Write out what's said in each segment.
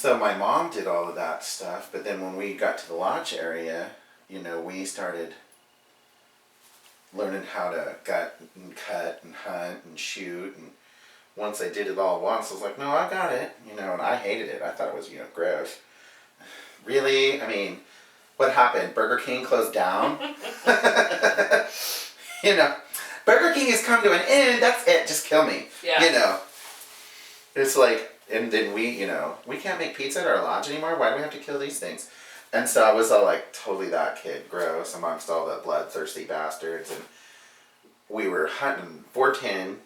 So my mom did all of that stuff, but then when we got to the lodge area, we started learning how to cut and hunt and shoot. And once I did it all at once, I was like, no, I got it, and I hated it. I thought it was, gross. Really? I mean, what happened? Burger King closed down? Burger King has come to an end. That's it. Just kill me. Yeah. It's like, and then we can't make pizza at our lodge anymore. Why do we have to kill these things? And so I was all like, totally that kid, gross, amongst all the bloodthirsty bastards. And we were hunting 410,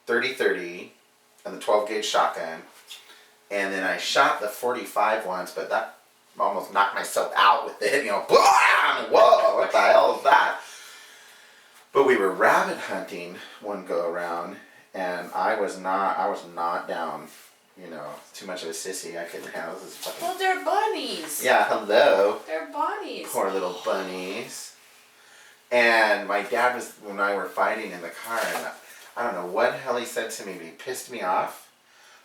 30-30, and the 12-gauge shotgun. And then I shot the 45 once, but that almost knocked myself out with it. Blam! Whoa, what the hell is that? But we were rabbit hunting one go around, and I was not down. Too much of a sissy. I couldn't handle this. Fucking... Well, they're bunnies. Yeah, hello. They're bunnies. Poor little bunnies. And my dad when I were fighting in the car, and I don't know what the hell he said to me, but he pissed me off.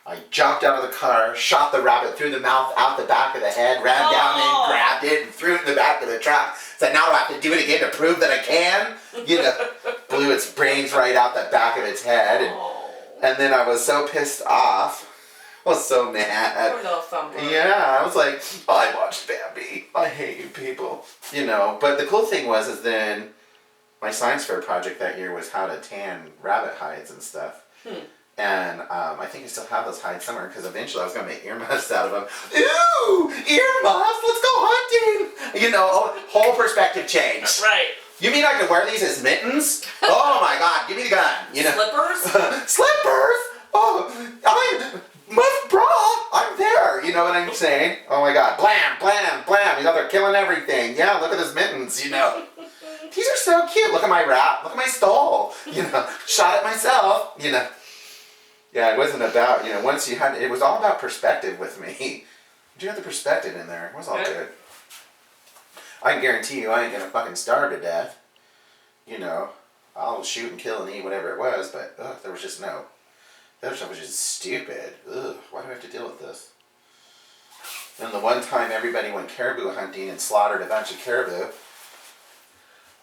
I jumped out of the car, shot the rabbit through the mouth, out the back of the head, ran down and grabbed it and threw it in the back of the truck. Said, now I have to do it again to prove that I can. Blew its brains right out the back of its head. And then I was so pissed off. I was so mad. Poor little thumper. Yeah, I was like, I watched Bambi. I hate you people. But the cool thing was, then my science fair project that year was how to tan rabbit hides and stuff. And I think I still have those hides somewhere, because eventually I was going to make earmuffs out of them. Ooh, earmuffs, let's go hunting. Whole perspective change. Right. You mean I could wear these as mittens? Oh my God, give me the gun. Slippers? Slippers? Oh, muff bra, I'm there. You know what I'm saying? Oh my God, blam, blam, blam. They're killing everything. Yeah, look at his mittens, These are so cute. Look at my wrap. Look at my stole. Shot it myself. Yeah, it wasn't about, once you had, it was all about perspective with me. You had the perspective in there. It was all good. I can guarantee you I ain't gonna fucking starve to death. I'll shoot and kill and eat whatever it was, but there was just no. The other stuff was just stupid. Ugh, why do I have to deal with this? And the one time everybody went caribou hunting and slaughtered a bunch of caribou,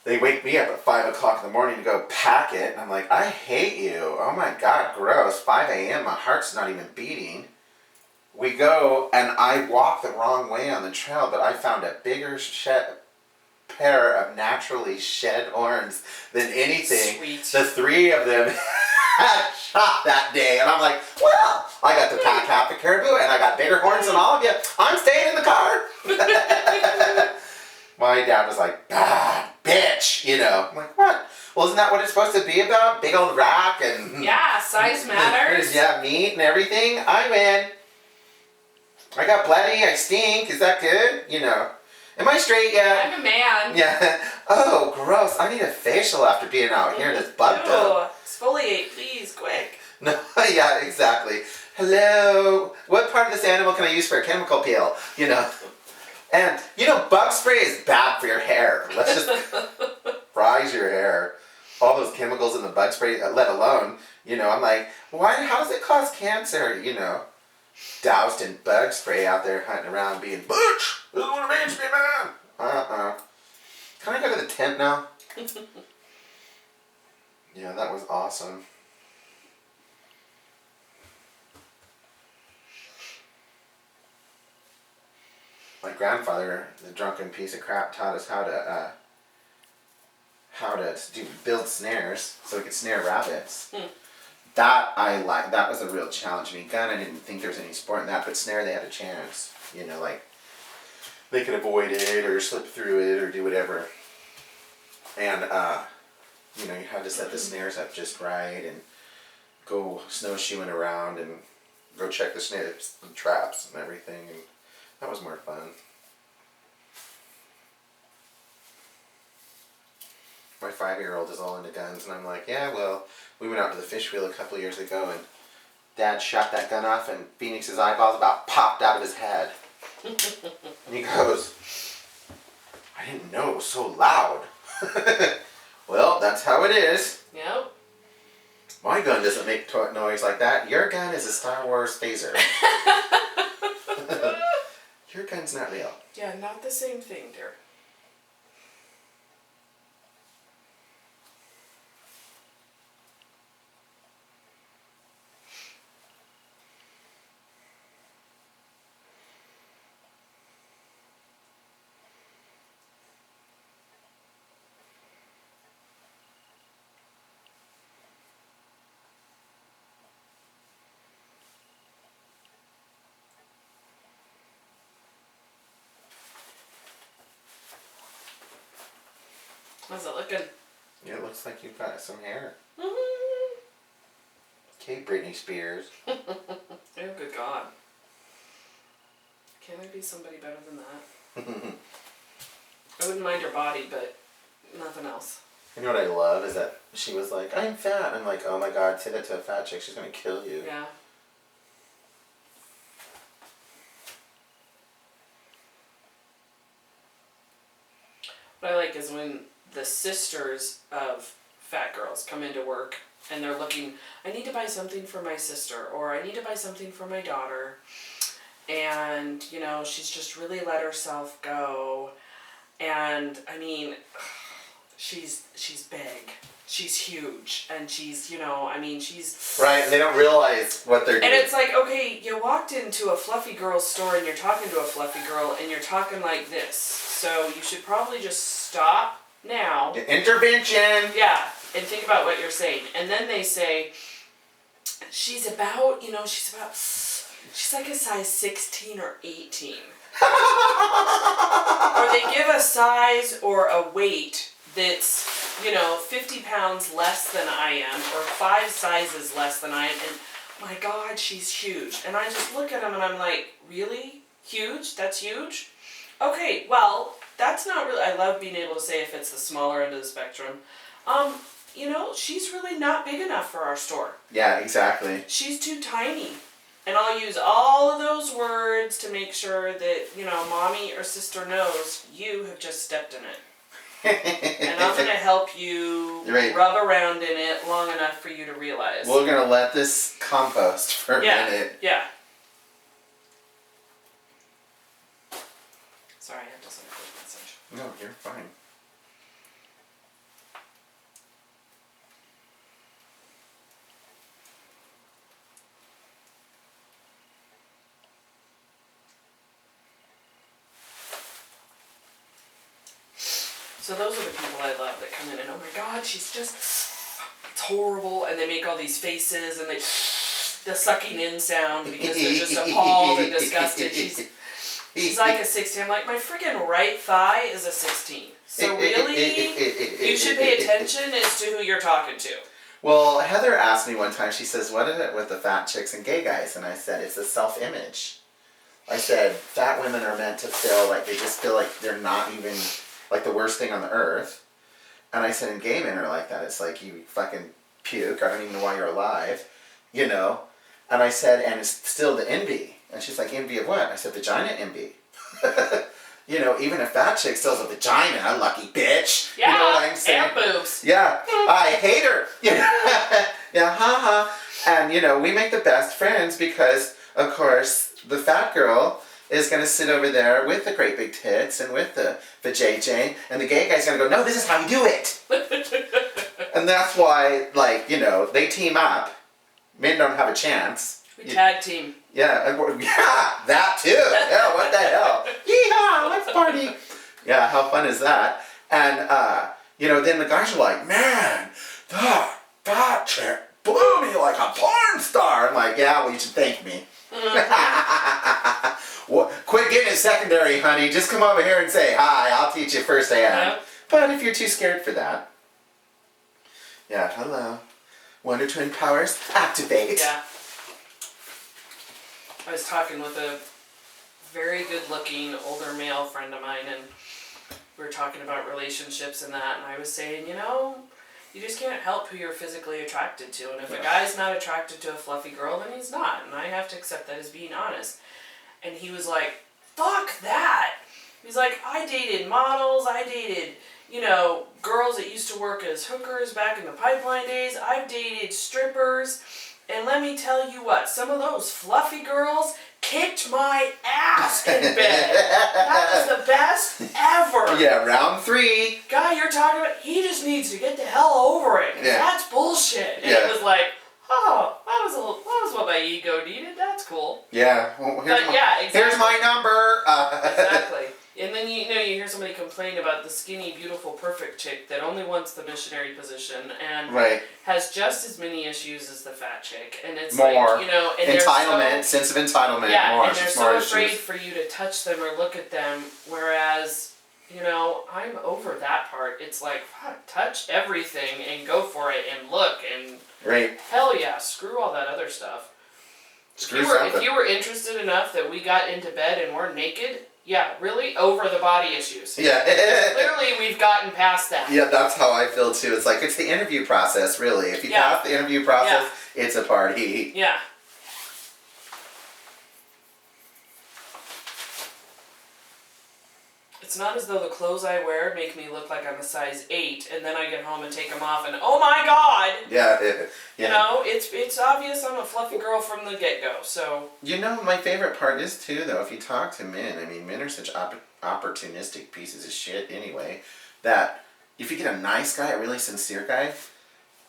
they wake me up at 5 o'clock in the morning to go pack it, and I'm like, I hate you. Oh my God, gross. 5 a.m., my heart's not even beating. We go, and I walk the wrong way on the trail, but I found a bigger pair of naturally shed horns than anything. Sweet. The three of them had shot that day, and I'm like, well, I got to pack half the caribou, and I got bigger horns than all of you. I'm staying in the car. My dad was like, bitch, I'm like, what? Well, isn't that what it's supposed to be about? Big old rack and... Yeah, size matters. Yeah, meat and everything. I win. I got bloody, I stink. Is that good? Am I straight yet? I'm a man. Yeah. Oh, gross. I need a facial after being out here in this bug dump. Exfoliate, please, quick. No, yeah, exactly. Hello. What part of this animal can I use for a chemical peel? And, bug spray is bad for your hair. Let's just fries your hair. All those chemicals in the bug spray, let alone, I'm like, how does it cause cancer, Doused in bug spray out there hunting around being, butch, this is what it means to be a man. Can I go to the tent now? Yeah, that was awesome. My grandfather, the drunken piece of crap, taught us how to build snares so we could snare rabbits. That I like. That was a real challenge to me. Gun, I didn't think there was any sport in that, but snare, they had a chance. They could avoid it or slip through it or do whatever. And you had to set the snares up just right and go snowshoeing around and go check the snares, the traps and everything. And that was more fun. My 5-year-old is all into guns, and I'm like, yeah, well, we went out to the fish wheel a couple years ago, and Dad shot that gun off, and Phoenix's eyeballs about popped out of his head. And he goes, I didn't know it was so loud. Well, that's how it is. Yep. My gun doesn't make noise like that. Your gun is a Star Wars phaser. Your gun's not real. Yeah, not the same thing, dear. How's it looking? It looks like you've got some hair. Mm-hmm. Okay, Britney Spears. Oh, good God. Can I be somebody better than that? I wouldn't mind her body, but nothing else. You know what I love is that she was like, I'm fat. I'm like, oh my God, say that to a fat chick. She's going to kill you. Yeah. What I like is when the sisters of fat girls come into work and they're looking, I need to buy something for my sister, or I need to buy something for my daughter. And, you know, she's just really let herself go. And, I mean, she's big. She's huge. And she's, you know, I mean, she's... Right, and they don't realize what they're doing. And it's like, okay, you walked into a fluffy girl's store and you're talking to a fluffy girl and you're talking like this. So you should probably just stop now. Intervention! Yeah, and think about what you're saying. And then they say, she's about, you know, she's like a size 16 or 18. Or they give a size or a weight that's, you know, 50 pounds less than I am, or 5 sizes less than I am, and my God, she's huge. And I just look at them and I'm like, really? Huge? That's huge? Okay, well, that's not really, I love being able to say if it's the smaller end of the spectrum. You know, she's really not big enough for our store. Yeah, exactly. She's too tiny. And I'll use all of those words to make sure that, you know, mommy or sister knows you have just stepped in it. And I'm going to help you rub around in it long enough for you to realize. We're going to let this compost for a minute. Yeah. Sorry, I have to send a quick message. No, you're fine. So those are the people I love that come in and, oh my God, she's just, it's horrible. And they make all these faces and the sucking in sound because they're just appalled and disgusted. She's like a 16. I'm like, my freaking right thigh is a 16. So really, you should pay attention as to who you're talking to. Well, Heather asked me one time, she says, what is it with the fat chicks and gay guys? And I said, it's the self-image. I said, fat women are meant to feel like, they just feel like they're not even... like the worst thing on the earth. And I said, and gay men are like that. It's like you fucking puke. I don't even know why you're alive. You know? And I said, and it's still the envy. And she's like, envy of what? I said, vagina envy. You know, even a fat chick still has a vagina, lucky bitch. Yeah, you know what I'm saying? and boobs. Yeah, I hate her. Yeah, haha. And, you know, we make the best friends because, of course, the fat girl is going to sit over there with the great big tits and with the JJ, and the gay guy's going to go, no, this is how you do it. And that's why, like, you know, they team up. Men don't have a chance. We tag team. Yeah, that too. Yeah, what the hell? Yeehaw, let's party. Yeah, how fun is that? And, you know, then the guys are like, man, that chick blew me like a porn star. I'm like, yeah, well, you should thank me. Well, quit getting it secondary, honey. Just come over here and say hi. I'll teach you firsthand. Yeah. But if you're too scared for that. Yeah, hello. Wonder Twin powers, activate. Yeah. I was talking with a very good-looking older male friend of mine, and we were talking about relationships and that, and I was saying, you know, you just can't help who you're physically attracted to, and if a guy's not attracted to a fluffy girl, then he's not, and I have to accept that as being honest. And he was like, fuck that! He's like, I dated models, I dated, you know, girls that used to work as hookers back in the pipeline days, I've dated strippers, and let me tell you what, some of those fluffy girls kicked my ass! ass in bed. That was the best ever. Yeah, round 3. Guy you're talking about, he just needs to get the hell over it. Yeah. That's bullshit. And Yeah. it was like, oh, that was what my ego needed. That's cool. Yeah. Well, Exactly. Here's my number. Exactly. And then you hear somebody complain about the skinny, beautiful, perfect chick that only wants the missionary position and Right. has just as many issues as the fat chick. And it's More. like, and Entitlement, sense of entitlement. yeah, more. and they're It's so more afraid issues. for you to touch them or look at them. Whereas, I'm over that part. It's like, fuck, touch everything and go for it and look and Right. hell yeah, screw all that other stuff. If you were interested enough that we got into bed and we're naked, yeah, really over the body issues. Yeah. Clearly, we've gotten past that. Yeah, that's how I feel too. It's like, it's the interview process, really. If you pass the interview process, it's a party. Yeah. It's not as though the clothes I wear make me look like I'm a size 8, and then I get home and take them off, and oh my god! Yeah. It's obvious I'm a fluffy girl from the get-go, so... My favorite part is too, though, if you talk to men, men are such opportunistic pieces of shit anyway, that if you get a nice guy, a really sincere guy,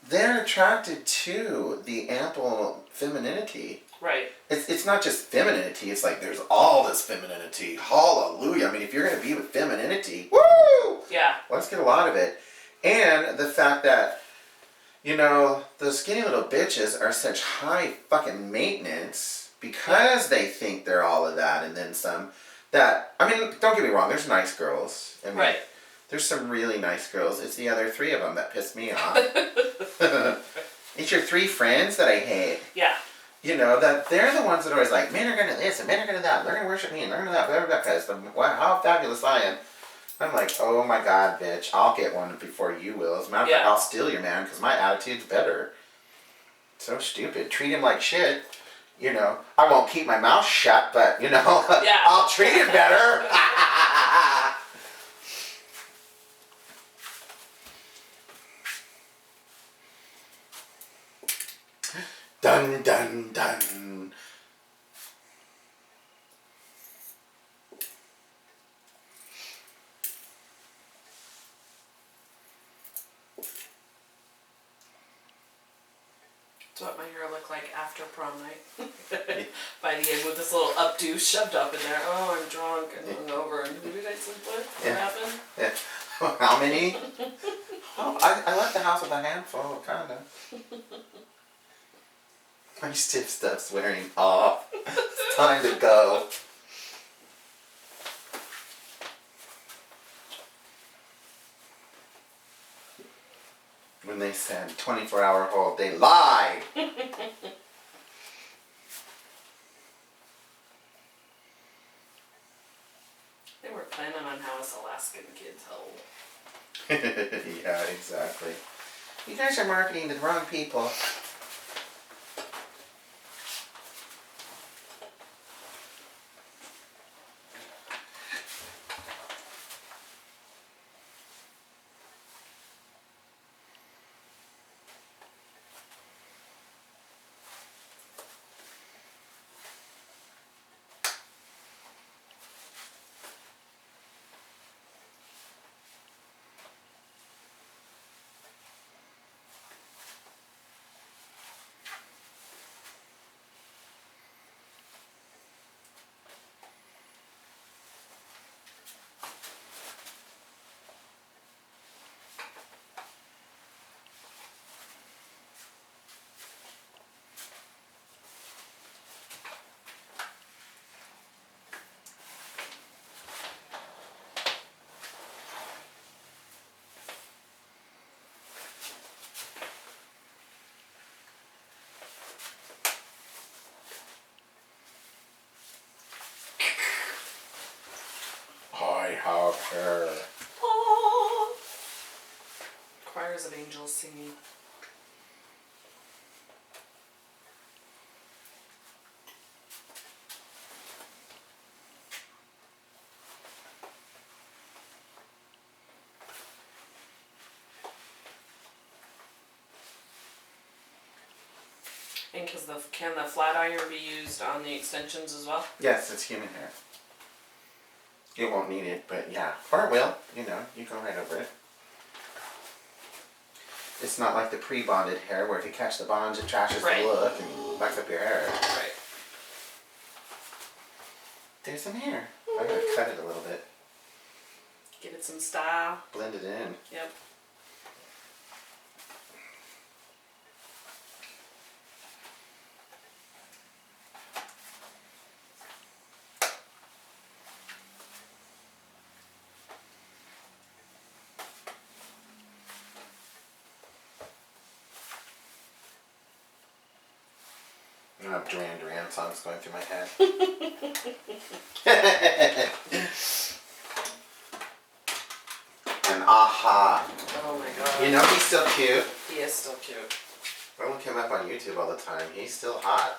they're attracted to the ample femininity. Right. It's not just femininity, it's like there's all this femininity. Hallelujah. If you're going to be with femininity, woo! Yeah. Let's get a lot of it. And the fact that, those skinny little bitches are such high fucking maintenance because they think they're all of that and then some. That, don't get me wrong, there's nice girls. Right. There's some really nice girls. It's the other 3 of them that piss me off. It's your 3 friends that I hate. Yeah. That they're the ones that are always like, men are gonna this and men are gonna that, they're gonna worship me and they're gonna that, blah, blah, blah, because how fabulous I am. I'm like, oh my god, bitch, I'll get one before you will. As a matter of fact, I'll steal your man because my attitude's better. So stupid. Treat him like shit. I won't keep my mouth shut, but, I'll treat him better. Dun, dun, dun. That's what my hair looked like after prom night. By the end with this little updo shoved up in there. Oh, I'm drunk and hungover. And who did I sleep with? What happened? Yeah. How many? I left the house with a handful, kinda. My stiff stuff's wearing off. It's time to go. When they said 24-hour hold, they lied. They were planning on how us Alaskan kids hold. Yeah, exactly. You guys are marketing to the wrong people. I have her. Oh. Choirs of angels singing. And can the flat iron be used on the extensions as well? Yes, it's human hair. It won't need it, but yeah. Or it will, you know, you go right over it. It's not like the pre-bonded hair where if you catch the bonds it trashes Right. the look and mucks up your hair. Right. There's some hair. I'm gonna cut it a little bit. Give it some style. Blend it in. Yep. I have Duran Duran songs going through my head. And aha. Oh my god. You know he's still cute. He is still cute. I look him up on YouTube all the time. He's still hot.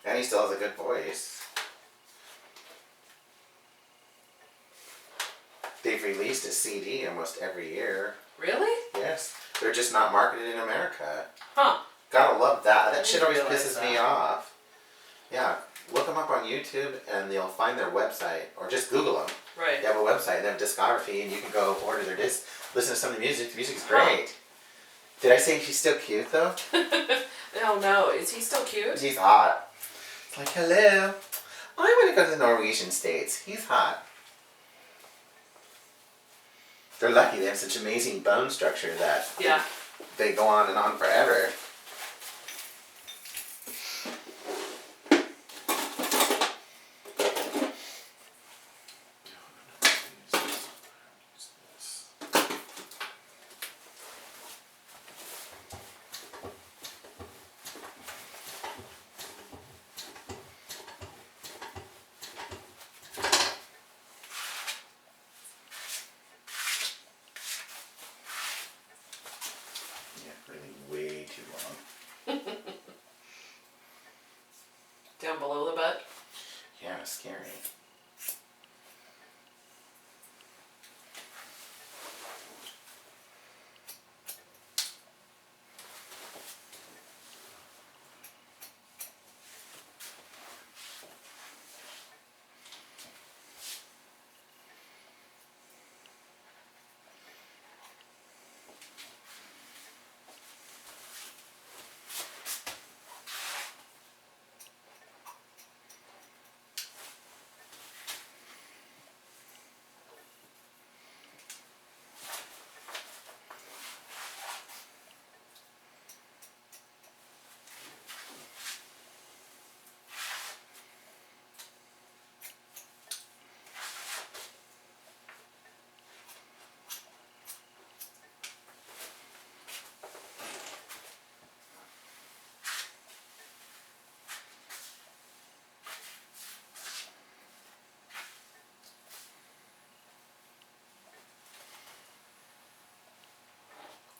And he still has a good voice. They've released a CD almost every year. Really? Yes. They're just not marketed in America. Huh. Gotta love that. That I shit didn't always realize pisses me that. off. Yeah. Look them up on YouTube and you'll find their website. Or just Google them. Right. They have a website, they have discography, and you can go order their disc, listen to some of the music. The music's great. Did I say she's still cute though? Oh no, is he still cute? He's hot. It's like, hello. I want to go to the Norwegian states. He's hot. They're lucky they have such amazing bone structure that Yeah. they go on and on forever. Way too long. Down below the butt? Yeah, scary.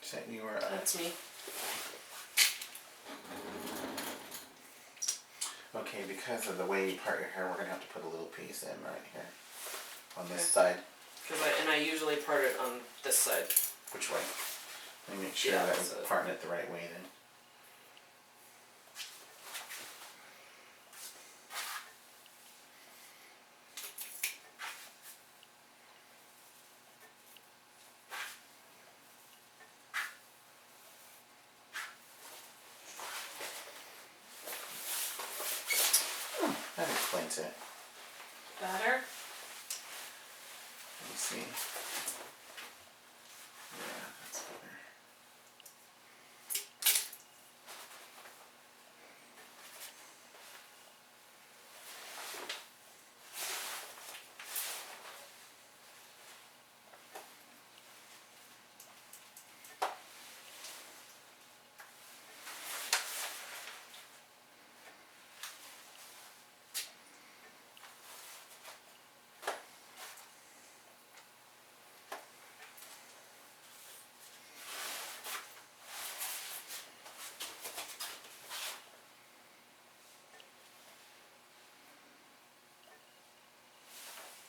Is that you or That's me. Okay, because of the way you part your hair, we're gonna have to put a little piece in right here. On this Okay. side. And I usually part it on this side. Which way? Let me make sure Yeah, that so- we're parting it the right way then. That explains it. Better? Let me see. Yeah, that's better.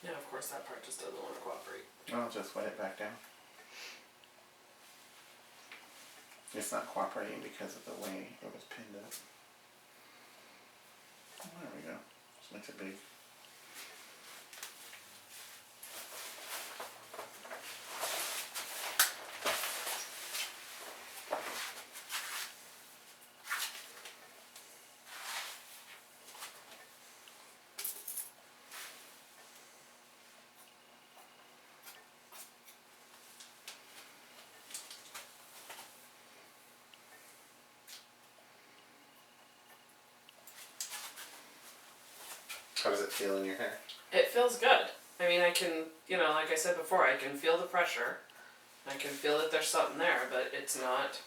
Yeah, of course that part just doesn't want to cooperate. I'll just wet it back down. It's not cooperating because of the way it was pinned up. Oh, there we go. Just makes it big. How does it feel in your hair? It feels good. I mean, I can, like I said before, I can feel the pressure. I can feel that there's something there, but it's not,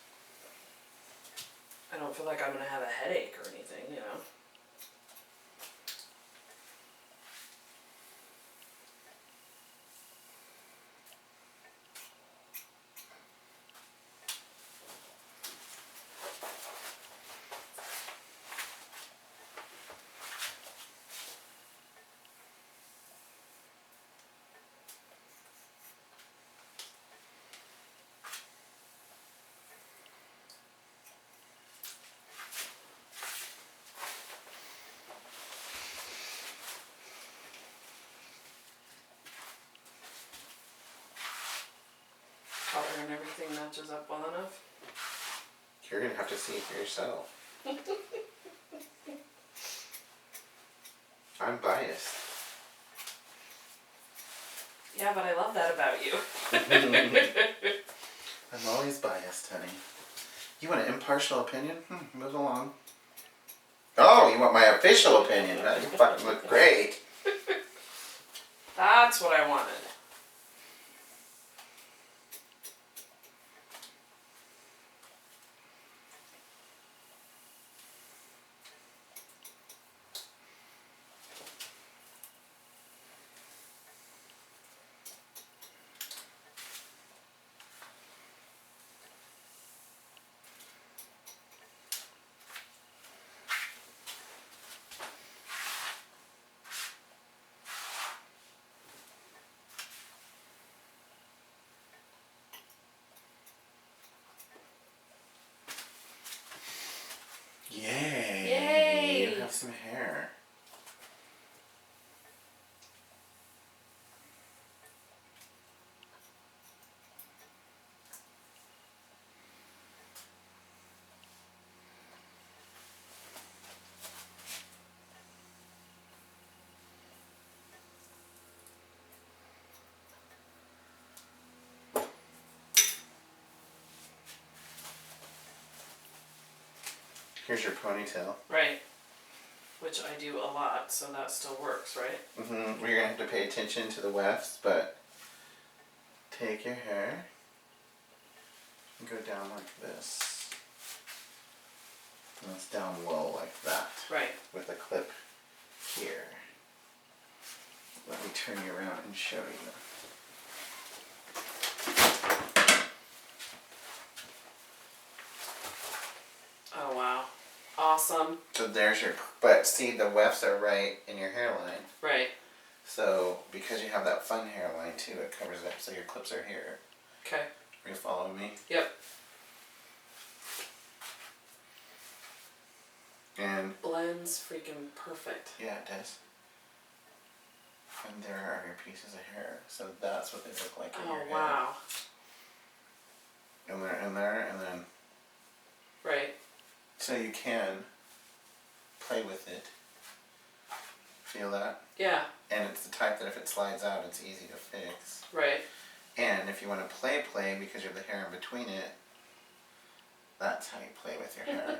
I don't feel like I'm going to have a headache or anything, Color and everything matches up well enough. You're gonna have to see for yourself. I'm biased. Yeah, but I love that about you. I'm always biased, honey. You want an impartial opinion? Move along. Oh, you want my official opinion? You fucking look great. That's what I wanted. Yay! Yay! You have some hair. Here's your ponytail. Right. Which I do a lot, so that still works, right? Mm-hmm. We're gonna have to pay attention to the wefts, but take your hair and go down like this. And it's down low like that. Right. With a clip here. Let me turn you around and show you. Oh, wow. Awesome. So there's your, but see the wefts are right in your hairline. Right. So because you have that fun hairline too, it covers it up so your clips are here. Okay. Are you following me? Yep. And blends freaking perfect. yeah, it does. And there are your pieces of hair. So that's what they look like in your Oh, hair. wow. And they're in there, and then Right. so you can play with it. Feel that? Yeah. And it's the type that if it slides out, it's easy to fix. Right. And if you want to play because you have the hair in between it, that's how you play with your hair.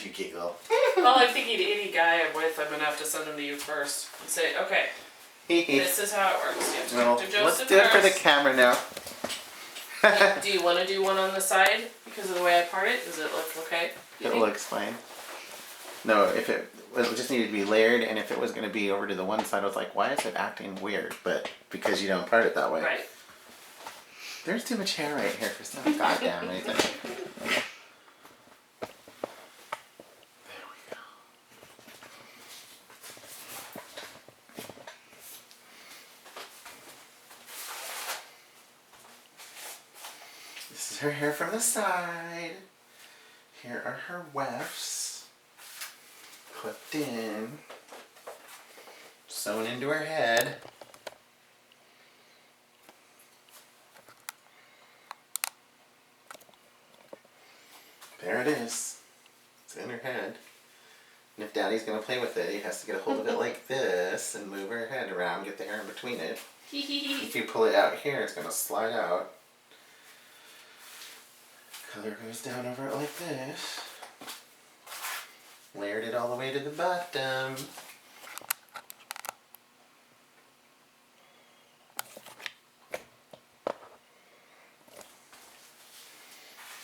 You giggle. Well, I'm thinking any guy I'm with, I'm going to have to send him to you first. And say, okay, this is how it works. You have to Well, talk to Joseph let's do it for the first. camera now. Do you want to do one on the side because of the way I part it? Does it look okay? It looks fine. No, if it just needed to be layered, and if it was going to be over to the one side, I was like, why is it acting weird? But because you don't part it that way. Right. There's too much hair right here for some goddamn reason. There we go. This is her hair from the side. Here are her wefts. Clipped in. Sewn into her head. There it is. It's in her head. And if Daddy's going to play with it, he has to get a hold of it like this and move her head around, get the hair in between it. If you pull it out here, it's going to slide out. Color goes down over it like this. Layered it all the way to the bottom.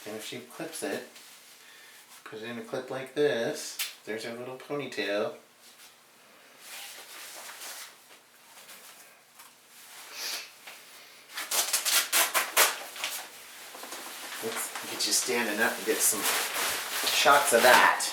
And if she clips it, put it in a clip like this, there's her little ponytail. Let's get you standing up and get some shots of that.